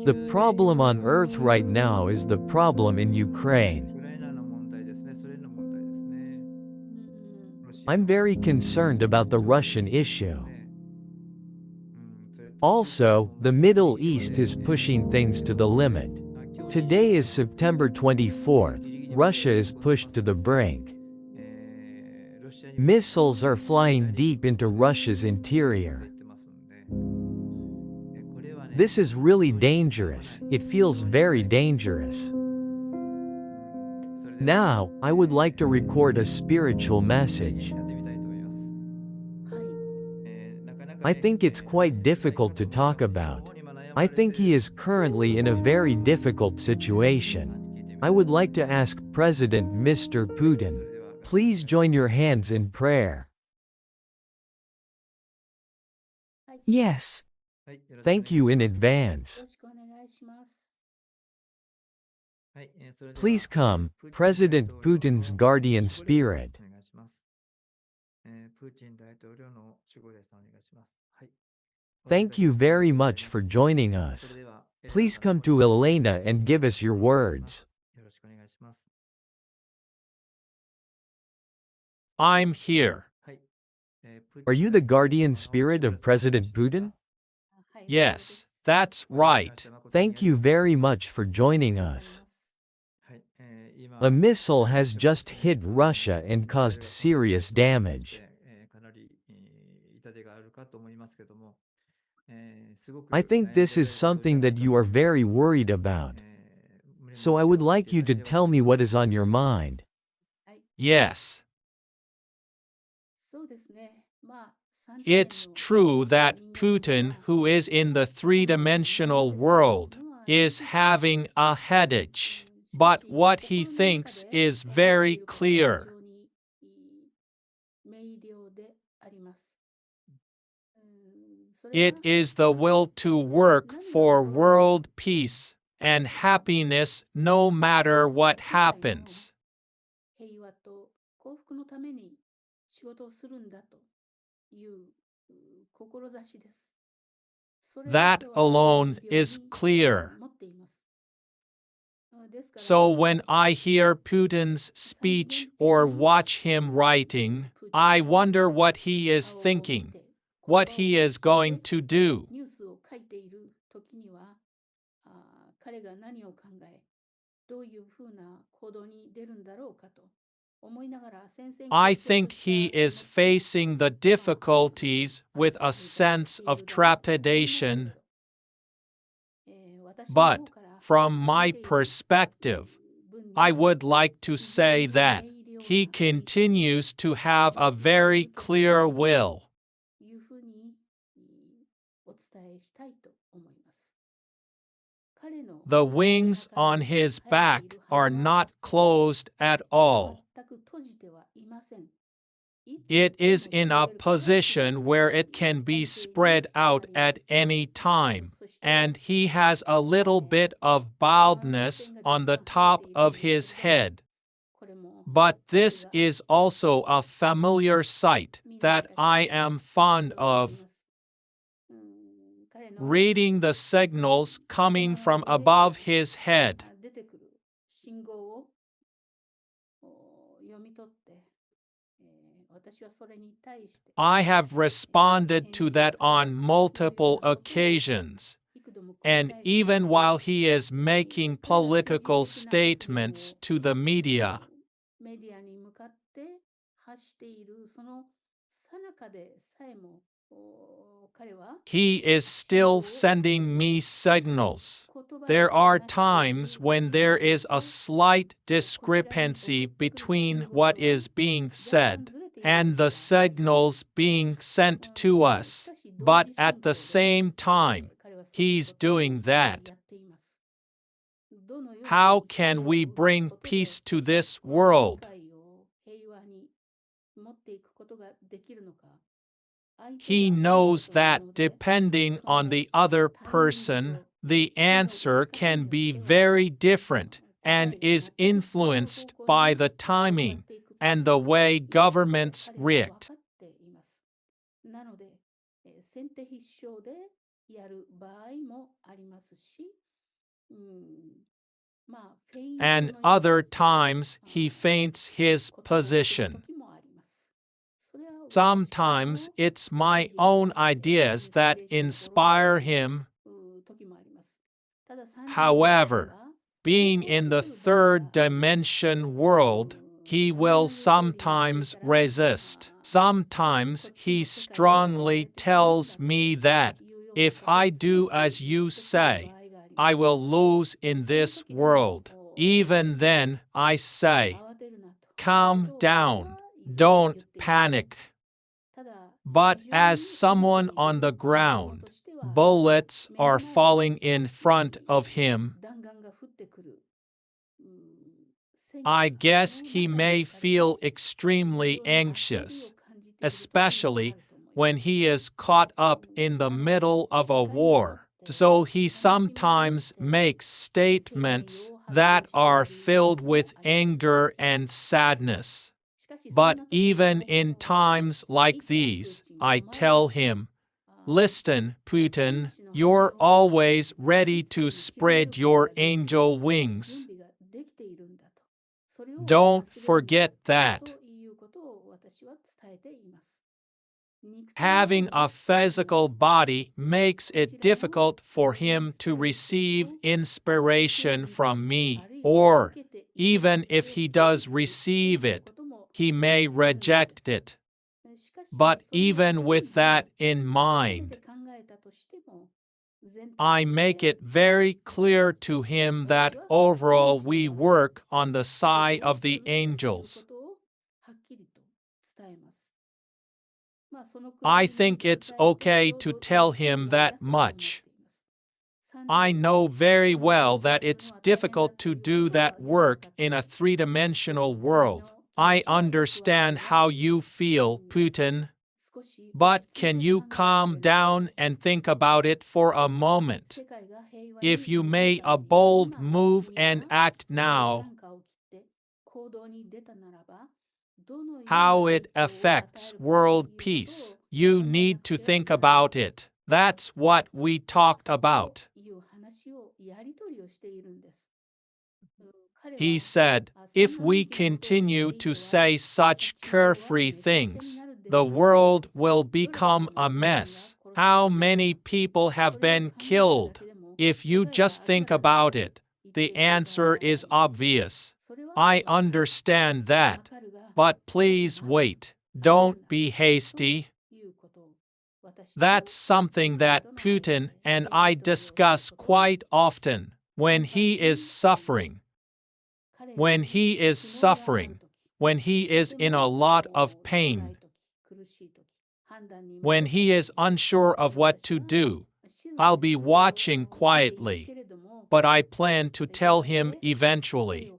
The problem on Earth right now is the problem in Ukraine. ウクライナの問題ですね。それの問題ですね。ロシア I'm very concerned about the Russian issue. ね。それと中 Also, 国 the の Middle 問題 East is ね。 pushing things to the limit. 今日 Today is September 24th. Russia is pushed to the brink. ロシアに Missiles are flying deep into Russia's interior. 出てますんで、これはね、 This is really dangerous. It feels very dangerous. それでは Now, I would like to record a spiritual message. やってみたいと思います。なかなか I ね、 think it's quite difficult to talk about. I think he is currently in a very difficult situation. I would like to ask President Mr. Putin, please join your hands in prayer. Yes. はい、よろしくお願いします。 Thank you in advance. はい、それでは Please come, プーチン President 大統領の Putin's guardian spirit. お願いします。プーチン大統領の守護霊さんお願いします。はい。 Thank you very much for joining そ us. れでは Please come to Elena and give us your words. よろしくお願いします。 I'm here. はい。プーチン Are you the guardian spirit of President Putin? Yes, that's right. Thank you very much for joining us. はい。今 A missile has just hit Russia and caused serious damage. かなり痛手があるかと思いますけども、すごく I think this is something that you are very worried about. So I would like you to tell me what is on your mind. Yes. It's true that Putin, who is in the three-dimensional world, is having a headache. But what he thinks is very clear. It is the will to work for world peace and happiness no matter what happens. That alone is clear. So when I hear Putin's speech or watch him writing, I wonder what he is thinking, what he is going to do. I think he is facing the difficulties with a sense of trepidation. But, from my perspective, I would like to say that he continues to have a very clear will. The wings on his back are not closed at all. It is in a position where it can be spread out at any time, and he has a little bit of baldness on the top of his head. But this is also a familiar sight that I am fond of. Reading the signals coming from above his head. I have responded to that on multiple occasions, and even while he is making political statements to the media. He is still sending me signals. There are times when there is a slight discrepancy between what is being said and the signals being sent to us, but at the same time, he's doing that. How can we bring peace to this world? He knows that depending on the other person, the answer can be very different and is influenced by the timing and the way governments react. And other times he feints his position. Sometimes it's my own ideas that inspire him. However, being in the third dimension world, he will sometimes resist. Sometimes he strongly tells me that if I do as you say, I will lose in this world. Even then, I say, calm down, don't panic. But as someone on the ground, bullets are falling in front of him. I guess he may feel extremely anxious, especially when he is caught up in the middle of a war. So he sometimes makes statements that are filled with anger and sadness. But even in times like these, I tell him, listen, Putin, you're always ready to spread your angel wings. Don't forget that. Having a physical body makes it difficult for him to receive inspiration from me, or even if he does receive it, he may reject it. But even with that in mind, I make it very clear to him that overall we work on the side of the angels. I think it's okay to tell him that much. I know very well that it's difficult to do that work in a three-dimensional world. I understand how you feel, Putin. But can you calm down and think about it for a moment? If you made a bold move and act now, how it affects world peace. You need to think about it. That's what we talked about. He said, if we continue to say such carefree things, the world will become a mess. How many people have been killed? If you just think about it, the answer is obvious. I understand that. But please wait. Don't be hasty. That's something that Putin and I discuss quite often. When he is suffering, when he is in a lot of pain, when he is unsure of what to do, I'll be watching quietly, but I plan to tell him eventually.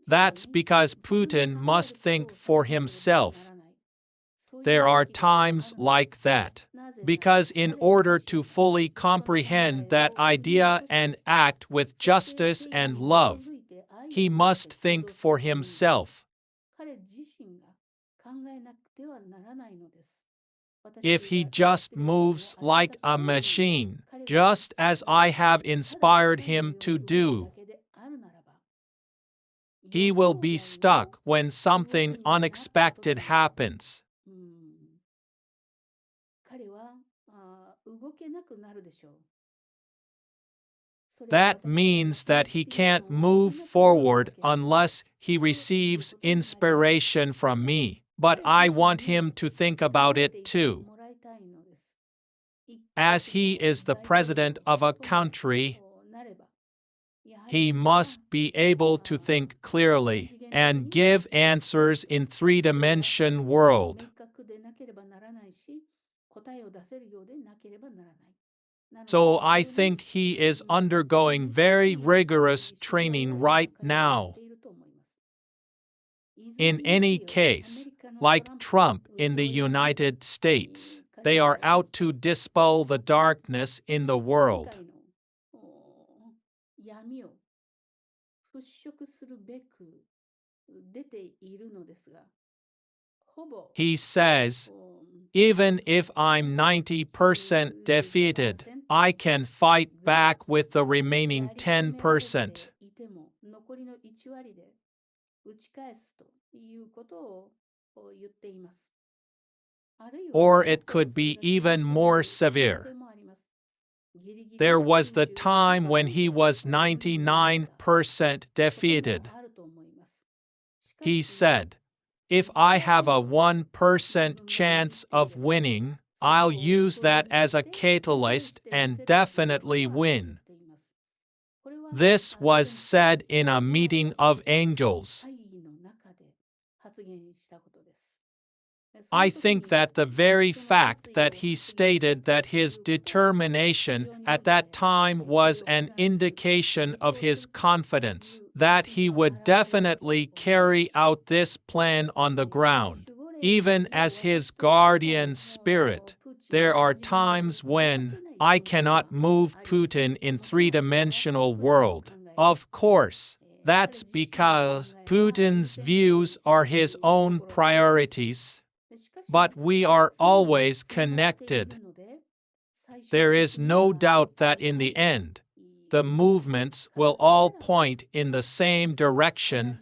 That's because Putin must think for himself. There are times like that. Because in order to fully comprehend that idea and act with justice and love, he must think for himself. If he just moves like a machine, just as I have inspired him to do, he will be stuck when something unexpected happens. That means that he can't move forward unless he receives inspiration from me. But I want him to think about it too. As he is the president of a country, he must be able to think clearly and give answers in three-dimension world. So I think he is undergoing very rigorous training right now. In any case, like Trump in the United States, they are out to dispel the darkness in the world. He says, even if I'm 90% defeated, I can fight back with the remaining 10%. Or it could be even more severe. There was the time when he was 99% defeated. He said, if I have a 1% chance of winning, I'll use that as a catalyst and definitely win. This was said in a meeting of angels. I think that the very fact that he stated that his determination at that time was an indication of his confidence that he would definitely carry out this plan on the ground. Even as his guardian spirit, there are times when I cannot move Putin in three-dimensional world. Of course, that's because Putin's views are his own priorities. But we are always connected. There is no doubt that in the end, the movements will all point in the same direction.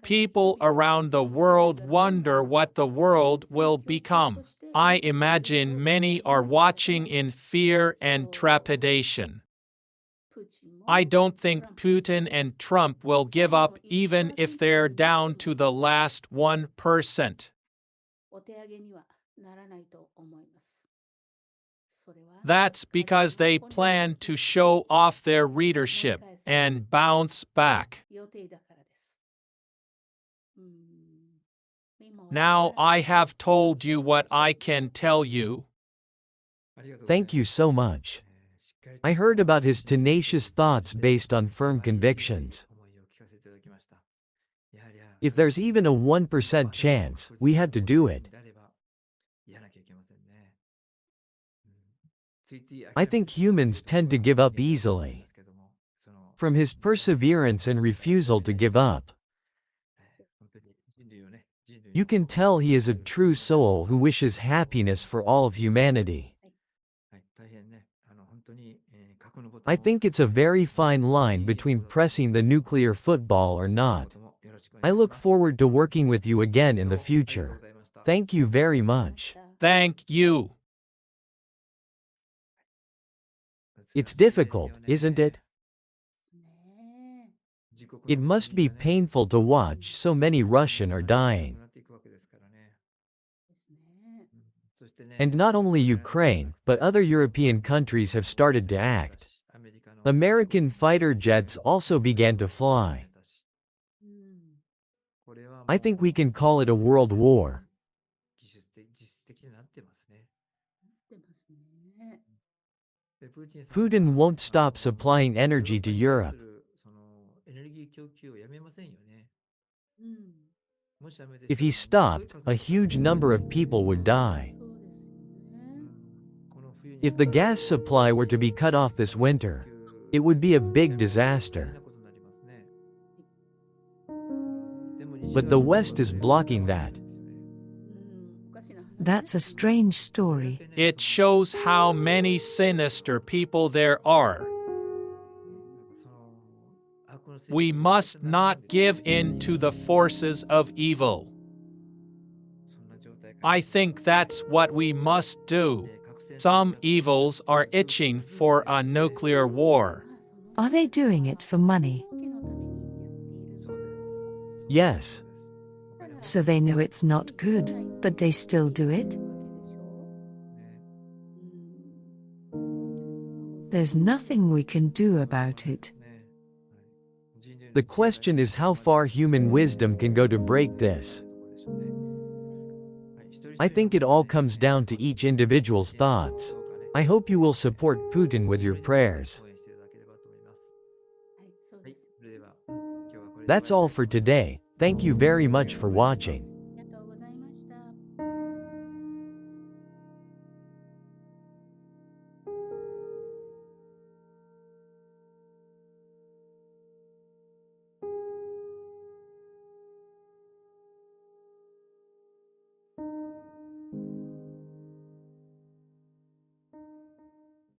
People around the world wonder what the world will become. I imagine many are watching in fear and trepidation. I don't think Putin and Trump will give up even if they're down to the last 1%. That's because they plan to show off their leadership and bounce back. Now I have told you what I can tell you. Thank you so much. I heard about his tenacious thoughts based on firm convictions. If there's even a 1% chance, we have to do it. I think humans tend to give up easily. From his perseverance and refusal to give up, you can tell he is a true soul who wishes happiness for all of humanity. I think it's a very fine line between pressing the nuclear football or not. I look forward to working with you again in the future. Thank you very much. Thank you. It's difficult, isn't it? It must be painful to watch so many Russians are dying. And not only Ukraine, but other European countries have started to act. American fighter jets also began to fly. I think we can call it a world war. Putin won't stop supplying energy to Europe. If he stopped, a huge number of people would die. If the gas supply were to be cut off this winter, it would be a big disaster. But the West is blocking that. That's a strange story. It shows how many sinister people there are. We must not give in to the forces of evil. I think that's what we must do. Some evils are itching for a nuclear war. Are they doing it for money? Yes. So they know it's not good, but they still do it? There's nothing we can do about it. The question is how far human wisdom can go to break this. I think it all comes down to each individual's thoughts. I hope you will support Putin with your prayers. That's all for today. Thank you very much for watching.